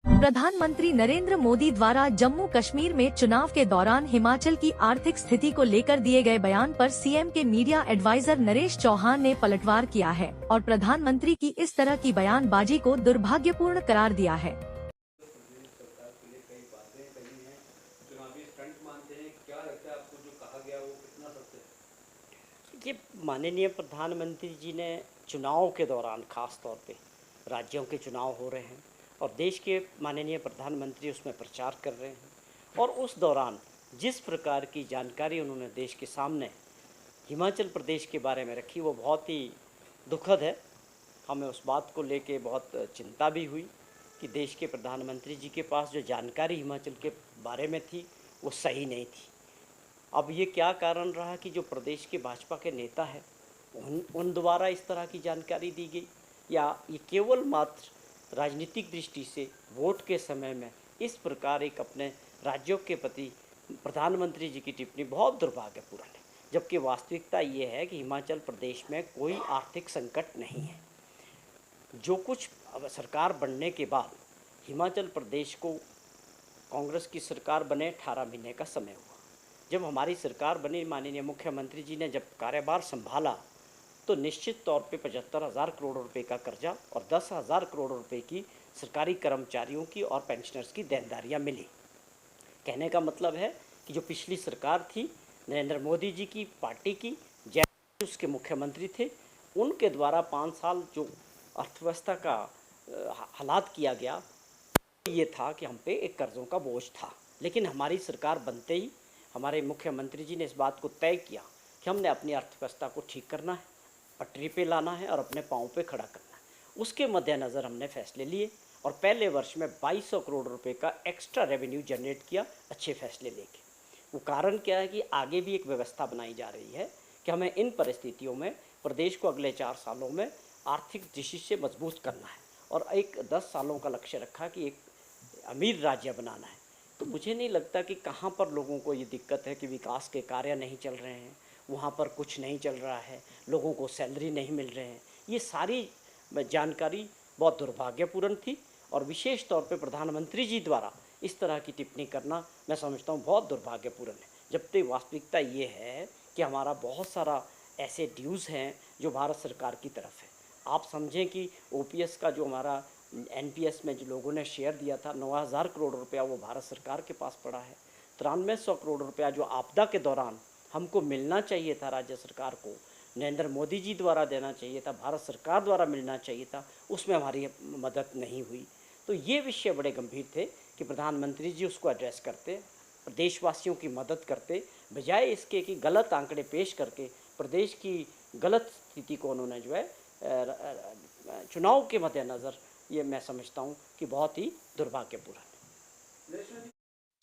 प्रधानमंत्री नरेंद्र मोदी द्वारा जम्मू कश्मीर में चुनाव के दौरान हिमाचल की आर्थिक स्थिति को लेकर दिए गए बयान पर सीएम के मीडिया एडवाइजर नरेश चौहान ने पलटवार किया है और प्रधानमंत्री की इस तरह की बयानबाजी को दुर्भाग्यपूर्ण करार दिया है। ये माननीय प्रधानमंत्री जी ने चुनाव के दौरान खास तौर पे राज्यों के चुनाव हो रहे हैं और देश के माननीय प्रधानमंत्री उसमें प्रचार कर रहे हैं और उस दौरान जिस प्रकार की जानकारी उन्होंने देश के सामने हिमाचल प्रदेश के बारे में रखी वो बहुत ही दुखद है। हमें उस बात को लेके बहुत चिंता भी हुई कि देश के प्रधानमंत्री जी के पास जो जानकारी हिमाचल के बारे में थी वो सही नहीं थी। अब ये क्या कारण रहा कि जो प्रदेश के भाजपा के नेता हैं उन द्वारा इस तरह की जानकारी दी गई, या ये केवल मात्र राजनीतिक दृष्टि से वोट के समय में इस प्रकार एक अपने राज्यों के प्रति प्रधानमंत्री जी की टिप्पणी बहुत दुर्भाग्यपूर्ण है। जबकि वास्तविकता ये है कि हिमाचल प्रदेश में कोई आर्थिक संकट नहीं है। जो कुछ अब सरकार बनने के बाद हिमाचल प्रदेश को कांग्रेस की सरकार बने 18 महीने का समय हुआ। जब हमारी सरकार बनी, माननीय मुख्यमंत्री जी ने जब कार्यभार संभाला तो निश्चित तौर पे 75,000 करोड़ रुपए का कर्जा और 10,000 करोड़ रुपए की सरकारी कर्मचारियों की और पेंशनर्स की देनदारियां मिली। कहने का मतलब है कि जो पिछली सरकार थी नरेंद्र मोदी जी की पार्टी की, जय उसके मुख्यमंत्री थे, उनके द्वारा 5 साल जो अर्थव्यवस्था का हालात किया गया ये था कि हम पे एक कर्ज़ों का बोझ था। लेकिन हमारी सरकार बनते ही हमारे मुख्यमंत्री जी ने इस बात को तय किया कि हमने अपनी अर्थव्यवस्था को ठीक करना है, पटरी पे लाना है और अपने पाँव पे खड़ा करना है। उसके मद्देनज़र हमने फैसले लिए और पहले वर्ष में 2200 करोड़ रुपए का एक्स्ट्रा रेवेन्यू जनरेट किया, अच्छे फैसले लेके। वो कारण क्या है कि आगे भी एक व्यवस्था बनाई जा रही है कि हमें इन परिस्थितियों में प्रदेश को अगले 4 सालों में आर्थिक दृष्टि से मजबूत करना है और एक 10 सालों का लक्ष्य रखा कि एक अमीर राज्य बनाना है। तो मुझे नहीं लगता कि कहाँ पर लोगों को ये दिक्कत है कि विकास के कार्य नहीं चल रहे हैं, वहाँ पर कुछ नहीं चल रहा है, लोगों को सैलरी नहीं मिल रहे हैं। ये सारी जानकारी बहुत दुर्भाग्यपूर्ण थी और विशेष तौर पे प्रधानमंत्री जी द्वारा इस तरह की टिप्पणी करना मैं समझता हूँ बहुत दुर्भाग्यपूर्ण है। जबकि वास्तविकता ये है कि हमारा बहुत सारा ऐसे ड्यूज़ हैं जो भारत सरकार की तरफ है। आप समझें कि ओपीएस का जो हमारा एनपीएस में जो लोगों ने शेयर दिया था 9,000 करोड़ रुपया वो भारत सरकार के पास पड़ा है। 9300 करोड़ रुपया जो आपदा के दौरान हमको मिलना चाहिए था, राज्य सरकार को नरेंद्र मोदी जी द्वारा देना चाहिए था, भारत सरकार द्वारा मिलना चाहिए था, उसमें हमारी मदद नहीं हुई। तो ये विषय बड़े गंभीर थे कि प्रधानमंत्री जी उसको एड्रेस करते, देशवासियों की मदद करते, बजाय इसके कि गलत आंकड़े पेश करके प्रदेश की गलत स्थिति को उन्होंने जो है चुनाव के मद्देनज़र ये मैं समझता हूँ कि बहुत ही दुर्भाग्यपूर्ण है।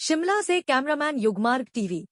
शिमला से कैमरामैन युगमार्ग टीवी।